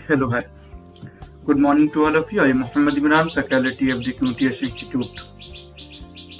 Hello, hi. Good morning to all of you. I am Mohammed Imran, faculty of the QTS Institute.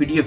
PDF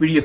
PDF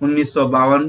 1952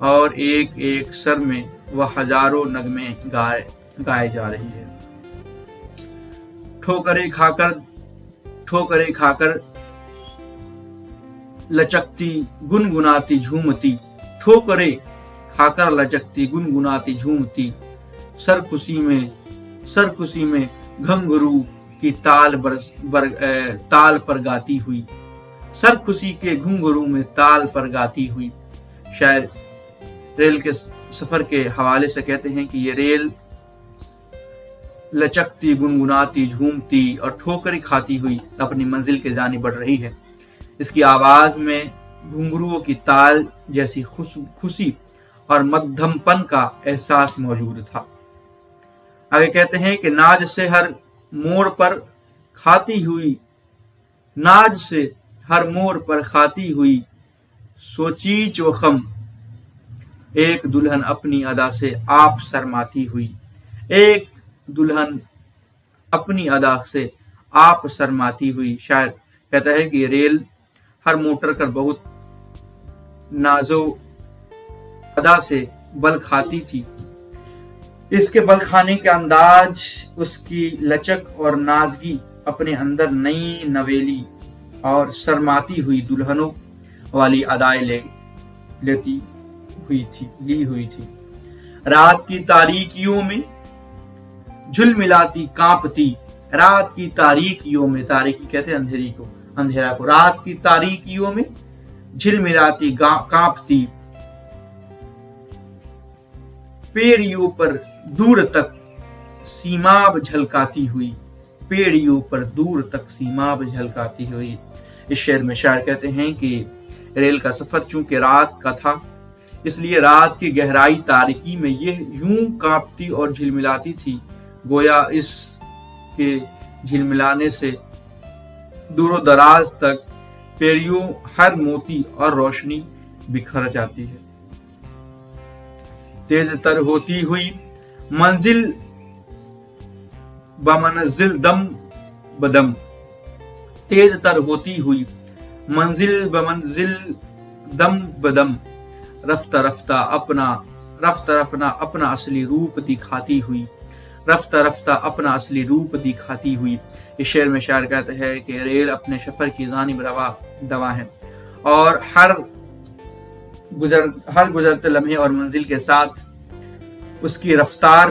اور ایک ایک سر میں وہ ہزاروں نغمے گائے جا رہی ہے۔ ٹھوکریں کھا کر لچکتی گنگناتی جھومتی، ٹھوکریں کھا کر لچکتی گنگناتی جھومتی، سرخوشی میں گھنگرو کی تال پر گاتی ہوئی، سرخوشی کے گھنگرو میں تال پر گاتی ہوئی۔ شاید ریل کے سفر کے حوالے سے کہتے ہیں کہ یہ ریل لچکتی گنگناتی جھومتی اور ٹھوکریں کھاتی ہوئی اپنی منزل کی جانب بڑھ رہی ہے۔ اس کی آواز میں گھنگروؤں کی تال جیسی خوشی اور مدھم پن کا احساس موجود تھا۔ آگے کہتے ہیں کہ ناز سے ہر موڑ پر کھاتی ہوئی سوچیچ و خم، ایک دلہن اپنی ادا سے آپ شرماتی ہوئی، ایک دلہن اپنی ادا سے آپ شرماتی ہوئی۔ شاعر کہتا ہے کہ یہ ریل ہر موٹر کر بہت نازو ادا سے بل کھاتی تھی، اس کے بل کھانے کے انداز، اس کی لچک اور نازگی اپنے اندر نئی نویلی اور شرماتی ہوئی دلہنوں والی ادائیں لی ہوئی تھی۔ رات کی تاریکیوں میں جھلملاتی کانپتی، رات کی تاریکیوں میں، تاریکی کہتے ہیں اندھیرا کو، رات کی تاریکیوں میں جھلملاتی کانپتی، پیڑیوں پر دور تک سیماب جھلکاتی ہوئی، پیڑیوں پر دور تک سیماب جھلکاتی ہوئی۔ اس شعر میں شاعر کہتے ہیں کہ ریل کا سفر چونکہ رات کا تھا، اس لیے رات کی گہرائی تاریکی میں یہ یوں کانپتی اور جھلملاتی تھی، گویا اس کے جھلملانے سے دور و دراز تک پیڑیوں ہر موتی اور روشنی بکھر جاتی ہے۔ تیز تر ہوتی ہوئی منزل بمنزل دم بدم، تیز تر ہوتی ہوئی منزل بمنزل دم بدم، رفتہ رفتہ اپنا اصلی روپ دکھاتی ہوئی، رفتہ رفتہ اپنا اصلی روپ دکھاتی ہوئی۔ اس شعر میں شاعر کہتا ہے کہ ریل اپنے سفر کی جانب رواں ہے، اور ہر گزرتے لمحے اور منزل کے ساتھ اس کی رفتار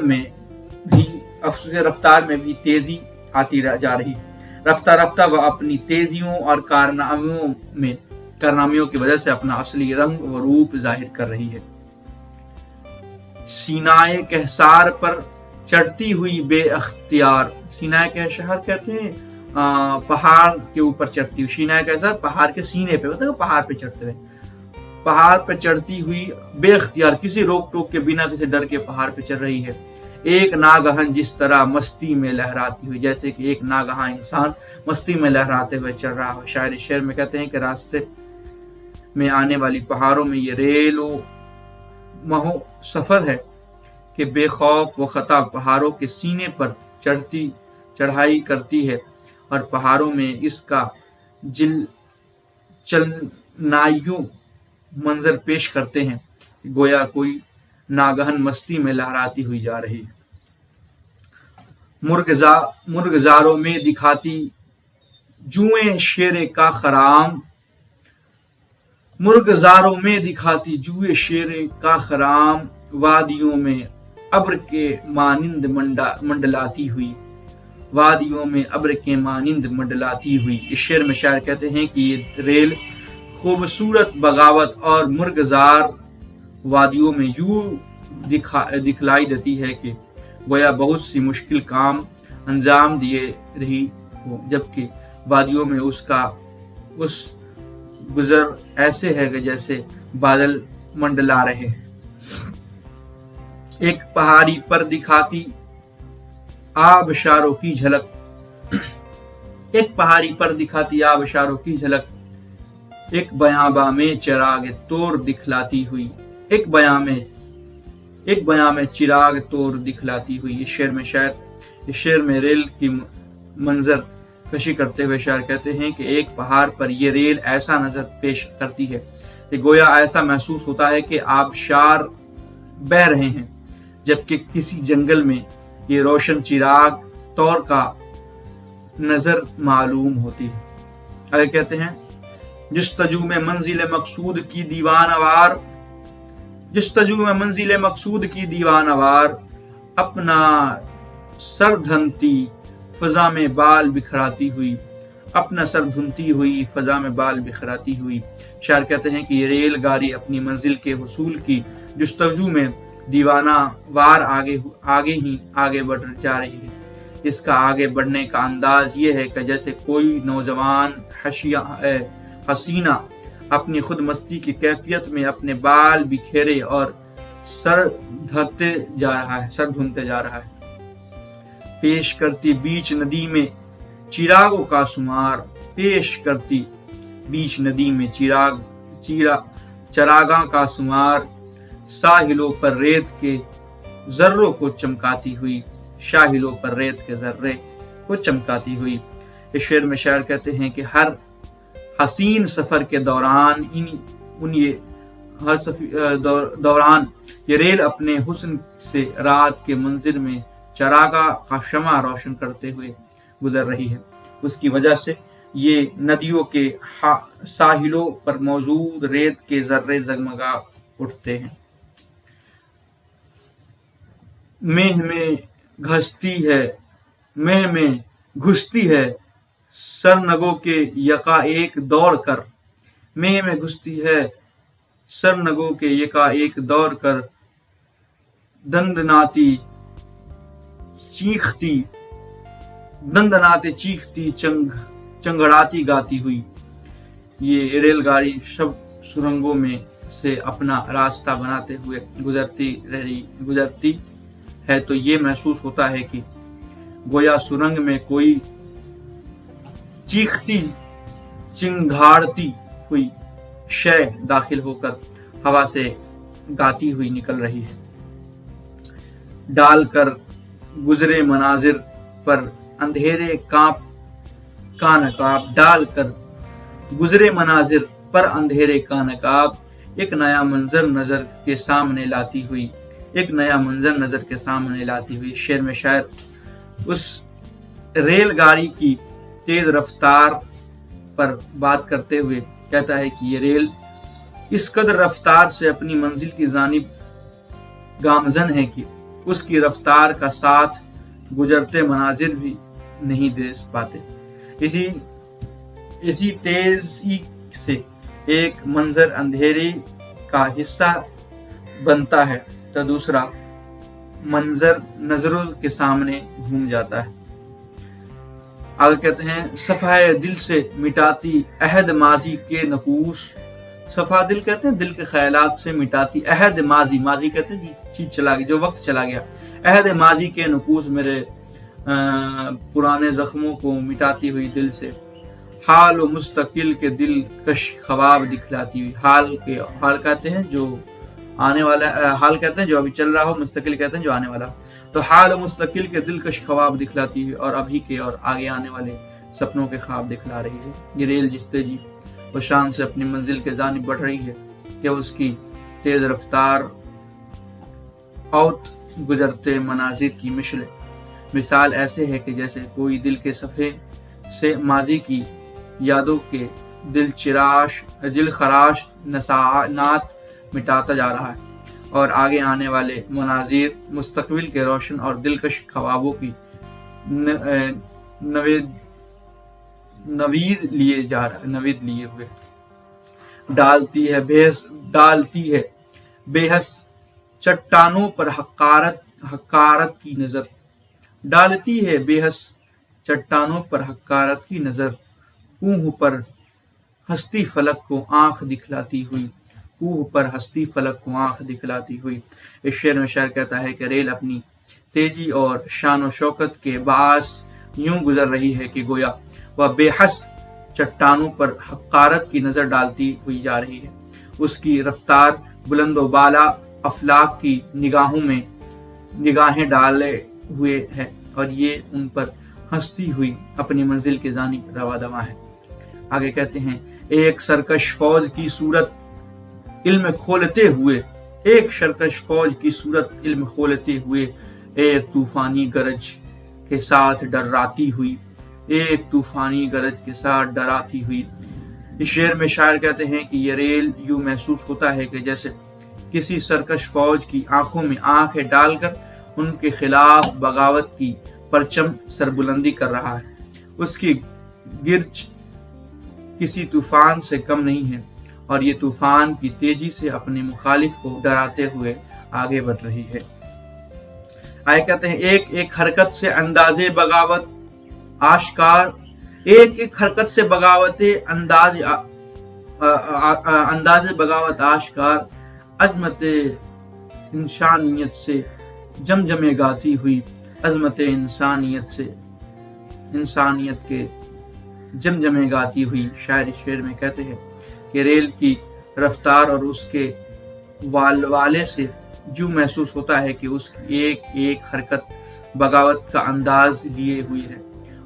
میں بھی تیزی آتی جا رہی ہے۔ رفتہ رفتہ وہ اپنی تیزیوں اور کارناموں کی وجہ سے اپنا اصلی رنگ و روپ ظاہر کر رہی ہے۔ سینائے کہسار پر چڑھتی ہوئی بے اختیار، سینائے کہسار کہتے ہیں پہاڑ کے اوپر چڑھتی ہوئی، سینائے کہسار پہاڑ کے سینے پہ، مطلب پہاڑ پہ چڑھتے ہوئے، پہاڑ پہ چڑھتی ہوئی بے اختیار، کسی روک ٹوک کے بنا، کسی ڈر کے پہاڑ پہ چڑھ رہی ہے۔ ایک ناگہان جس طرح مستی میں لہراتی ہوئی، جیسے کہ ایک ناگہان انسان مستی میں لہراتے ہوئے چڑھ رہا ہو۔ شاعر اس شعر میں کہتے ہیں کہ راستے میں آنے والی پہاڑوں میں یہ ریل و مہو سفر ہے کہ بے خوف و خطا پہاڑوں کے سینے پر چڑھائی کرتی ہے، اور پہاڑوں میں اس کا چلنائیوں منظر پیش کرتے ہیں، گویا کوئی ناگہان مستی میں لہراتی ہوئی جا رہی ہے۔ مرغزاروں میں دکھاتی جوئیں شیر کا خرام، مرغزاروں میں دکھاتی جوئیں شیر کا خرام، وادیوں میں ابر کے مانند منڈلاتی ہوئی، وادیوں میں ابر کے مانند منڈلاتی ہوئی۔ اس شعر میں شاعر کہتے ہیں کہ یہ ریل خوبصورت بغاوت اور مرغزار وادیوں میں یوں دکھلائی دیتی ہے کہ گویا بہت سی مشکل کام انجام دیے رہی ہو، جبکہ وادیوں میں اس گزر ایسے ہے کہ جیسے بادل منڈلا رہے ہیں۔ ایک پہاڑی پر دکھاتی آبشاروں کی جھلک، ایک پہاڑی پر دکھاتی آبشاروں کی جھلک، ایک بیاباں میں چراغ طور دکھلاتی ہوئی، ایک بیاں میں چراغ طور دکھلاتی ہوئی۔ اس شعر میں ریل کی منظر کشی کرتے ہوئے شاعر کہتے ہیں کہ ایک پہاڑ پر یہ ریل ایسا نظر پیش کرتی ہے کہ گویا ایسا محسوس ہوتا ہے کہ آبشار بہہ رہے ہیں، جبکہ کسی جنگل میں یہ روشن چراغ طور کا نظر معلوم ہوتی ہے۔ آگے کہتے ہیں جستجو میں منزل مقصود کی دیوانہ وار، جستجو میں منزل مقصود کی دیوانہ وار، اپنا سر دھنتی فضا میں بال بکھراتی ہوئی، اپنا سر دھنتی ہوئی فضا میں بال بکھراتی ہوئی۔ شاعر کہتے ہیں کہ یہ ریل گاڑی اپنی منزل کے حصول کی جستجو میں دیوانہ وار آگے بڑھ جا رہی ہے۔ اس کا آگے بڑھنے کا انداز یہ ہے کہ جیسے کوئی نوجوان حسینہ اپنی خود مستی کی کیفیت میں اپنے بال بکھیرے اور سر دھنتے جا رہا ہے۔ پیش کرتی بیچ ندی میں چراغوں کا شمار، پیش کرتی بیچ ندی میں چراغاں کا شمار، ساحلوں پر ریت کے ذروں کو چمکاتی ہوئی، ساحلوں پر ریت کے ذرے کو چمکاتی ہوئی۔ اس شعر میں شاعر کہتے ہیں کہ ہر حسین سفر کے دوران یہ ریل اپنے حسن سے رات کے منظر میں چراغاں کا شمع روشن کرتے ہوئے گزر رہی ہے۔ اس کی وجہ سے یہ ندیوں کے ساحلوں پر موجود ریت کے ذرے جگمگا اٹھتے ہیں۔ مہ میں گھستی ہے سرنگوں کے یکا ایک دوڑ کر، مہ میں گھستی ہے سرنگوں کے یکا ایک دوڑ کر، دندناتی چیختی چنگڑاتی گاتی ہوئی۔ یہ ریل گاڑی شب سرنگوں میں سے اپنا راستہ بناتے ہوئے گزرتی ہے تو یہ محسوس ہوتا ہے کہ گویا سرنگ میں کوئی چیختی چنگھاڑتی ہوئی شے داخل ہو کر ہوا سے گاتی ہوئی نکل رہی ہے۔ ڈال کر گزرے مناظر پر اندھیرے کا نقاب، ڈال کر گزرے مناظر پر اندھیرے کا نقاب، ایک نیا منظر نظر کے سامنے لاتی ہوئی، ایک نیا منظر نظر کے سامنے لاتی ہوئی۔ شعر میں شاعر اس ریل گاڑی کی تیز رفتار پر بات کرتے ہوئے کہتا ہے کہ یہ ریل اس قدر رفتار سے اپنی منزل کی جانب گامزن ہے کہ اس کی رفتار کا ساتھ گزرتے مناظر بھی نہیں دے پاتے۔ اسی تیزی سے ایک منظر اندھیرے کا حصہ بنتا ہے تو دوسرا منظر نظروں کے سامنے گھوم جاتا ہے۔ آگے کہتے ہیں صفحہ دل سے مٹاتی عہد ماضی کے نقوش، صفحہ دل کہتے ہیں دل کے خیالات سے مٹاتی عہد ماضی کہتے ہیں چیز چلا گئی، جو وقت چلا گیا، عہد ماضی کے نقوش میرے پرانے زخموں کو مٹاتی ہوئی دل سے، حال و مستقل کے دل کش خواب دکھلاتی ہوئی، حال کہتے ہیں جو آنے والا، حال کہتے ہیں جو ابھی چل رہا ہو، مستقل کہتے ہیں جو آنے والا ہو، تو حال و مستقل کے دلکش خواب دکھلاتی ہوئی اور ابھی کے اور آگے آنے والے سپنوں کے خواب دکھلا رہی ہے۔ یہ ریل جس تیزی و شان سے اپنی منزل کے جانب بڑھ رہی ہے کہ اس کی تیز رفتار اوت گزرتے مناظر کی مثال ایسے ہے کہ جیسے کوئی دل کے صفحے سے ماضی کی یادوں کے دل خراش نسانات مٹاتا جا رہا ہے اور آگے آنے والے مناظر مستقبل کے روشن اور دلکش خوابوں کی نوید لیے ہوئے ڈالتی ہے بے حس چٹانوں پر حقارت کی نظر، ڈالتی ہے بے حس چٹانوں پر حقارت کی نظر، کوہ پر ہستی فلک کو آنکھ دکھلاتی ہوئی، کوہ پر ہستی فلک کو آنکھ دکھلاتی ہوئی۔ اس شعر میں شاعر کہتا ہے کہ ریل اپنی تیزی اور شان و شوکت کے باعث یوں گزر رہی ہے کہ گویا وہ بے حس چٹانوں پر حقارت کی نظر ڈالتی ہوئی جا رہی ہے۔ اس کی رفتار بلند و بالا افلاک کی نگاہیں ڈالے ہوئے ہے اور یہ ان پر ہنستی ہوئی اپنی منزل کی جانب رواں دواں ہے۔ آگے کہتے ہیں ایک سرکش فوج کی صورت علم کھولتے ہوئے، ایک سرکش فوج کی صورت علم کھولتے ہوئے، ایک طوفانی گرج کے ساتھ ڈراتی ہوئی، ایک طوفانی گرج کے ساتھ ڈراتی ہوئی۔ اس شعر میں شاعر کہتے ہیں کہ یہ ریل یوں محسوس ہوتا ہے کہ جیسے کسی سرکش فوج کی آنکھوں میں آنکھیں ڈال کر ان کے خلاف بغاوت کی پرچم سربلندی کر رہا ہے۔ اس کی گرج کسی طوفان سے کم نہیں ہے اور یہ طوفان کی تیزی سے اپنے مخالف کو ڈراتے ہوئے آگے بڑھ رہی ہے۔ آئے کہتے ہیں ایک ایک حرکت سے انداز بغاوت آشکار، ایک ایک حرکت سے انداز بغاوت آشکار، عظمت انسانیت سے جمجمے گاتی ہوئی، عظمت انسانیت کے جمجمے گاتی ہوئی۔ شاعر شعر میں کہتے ہیں کہ ریل کی رفتار اور اس کے والے سے جو محسوس ہوتا ہے کہ اس کی ایک ایک حرکت بغاوت کا انداز لیے ہوئی ہے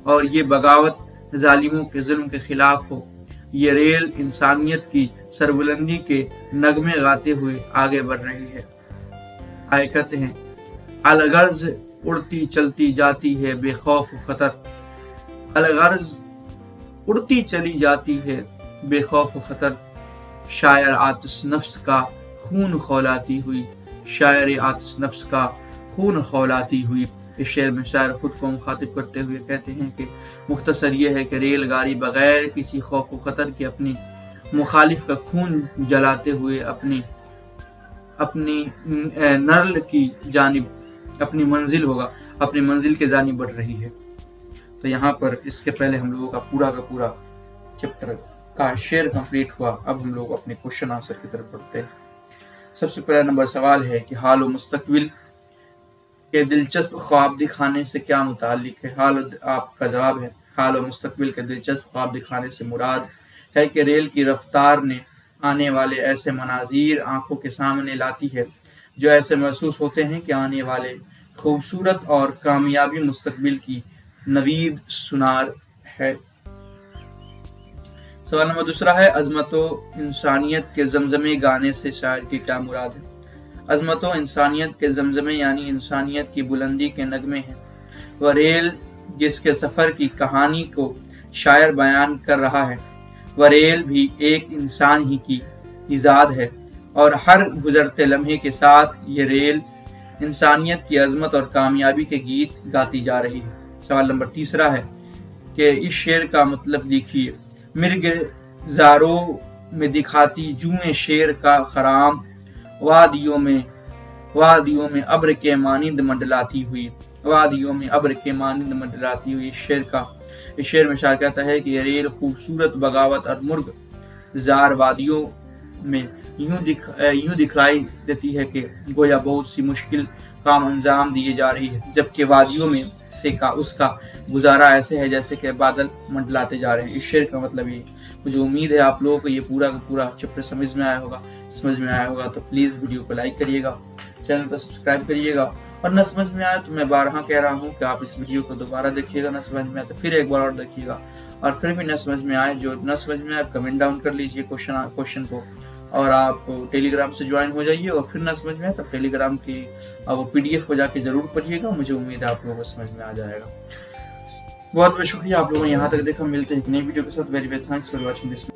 اور یہ بغاوت ظالموں کے ظلم کے خلاف ہو۔ یہ ریل انسانیت کی سربلندی کے نغمے گاتے ہوئے آگے بڑھ رہی ہے۔ آئے کہتے ہیں الغرض اڑتی چلتی جاتی ہے بے خوف و خطر، الغرض اڑتی چلی جاتی ہے بے خوف و خطر، شاعر آتش نفس کا خون کھولاتی ہوئی، شاعر آتش نفس کا خون کھولاتی ہوئی۔ اس شعر میں شاعر خود کو مخاطب کرتے ہوئے کہتے ہیں کہ مختصر یہ ہے کہ ریل گاڑی بغیر کسی خوف و خطر کے اپنی مخالف کا خون جلاتے ہوئے اپنی نرل کی جانب اپنی منزل کے جانب بڑھ رہی ہے۔ تو یہاں پر اس کے پہلے ہم لوگوں کا پورا چیپٹر کا شعر کمپلیٹ ہوا۔ اب ہم لوگ اپنے کوشچن آنسر کی طرف بڑھتے ہیں۔ سب سے پہلا نمبر سوال ہے کہ حال و مستقبل کے دلچسپ خواب دکھانے سے کیا متعلق ہے؟ آپ کا جواب ہے حال و مستقبل کے دلچسپ خواب دکھانے سے مراد ہے کہ ریل کی رفتار نے آنے والے ایسے مناظر آنکھوں کے سامنے لاتی ہے جو ایسے محسوس ہوتے ہیں کہ آنے والے خوبصورت اور کامیابی مستقبل کی نوید سنار ہے۔ سوال نمبر دوسرا ہے عظمت و انسانیت کے زمزمے گانے سے شاعر کی کیا مراد ہے؟ عظمت و انسانیت کے زمزمے یعنی انسانیت کی بلندی کے نغمے ہیں۔ وہ ریل جس کے سفر کی کہانی کو شاعر بیان کر رہا ہے، وہ ریل بھی ایک انسان ہی کی ایجاد ہے اور ہر گزرتے لمحے کے ساتھ یہ ریل انسانیت کی عظمت اور کامیابی کے گیت گاتی جا رہی ہے۔ سوال نمبر تیسرا ہے کہ اس شعر کا مطلب لکھیے۔ مرگ زاروں میں دکھاتی جوئیں شیر کا خرام، وادیوں میں ابر کے مانند منڈلاتی ہوئی، وادیوں میں ابر کے مانند منڈلاتی ہوئی۔ اس شعر میں شاعر کہتا ہے کہ یہ ریل خوبصورت بغاوت اور مرگ زار وادیوں میں یوں دکھائی دیتی ہے کہ گویا بہت سی مشکل کام انجام دیے جا رہی ہے، جبکہ وادیوں میں سے اس کا گزارا ایسے ہے جیسے کہ بادل منڈلاتے جا رہے ہیں۔ اس شعر کا مطلب یہ مجھے امید ہے آپ لوگوں کو یہ پورا چیپٹر سمجھ میں آیا ہوگا تو پلیز ویڈیو کو لائک کریے گا، چینل کو سبسکرائب کریے گا، اور نہ سمجھ میں آئے تو میں بارہا کہہ رہا ہوں کہ آپ اس ویڈیو کو دوبارہ دیکھیے گا، نہ سمجھ میں آئے تو پھر ایک بار اور دیکھیے گا، اور پھر بھی نہ سمجھ میں آئے کمنٹ ڈاؤن کر لیجیے کوشچن کو، اور آپ ٹیلی گرام سے جوائن ہو جائیے، اور پھر نہ سمجھ میں آئے تو ٹیلی گرام کی وہ PDF کو جا کے ضرور پڑھیے گا، مجھے امید ہے آپ لوگوں کو سمجھ میں آ جائے گا۔ بہت بہت شکریہ آپ لوگوں نے یہاں تک دیکھا۔ ملتے ہیں ایک نئی ویڈیو کے ساتھ۔ Very very thanks for watching this.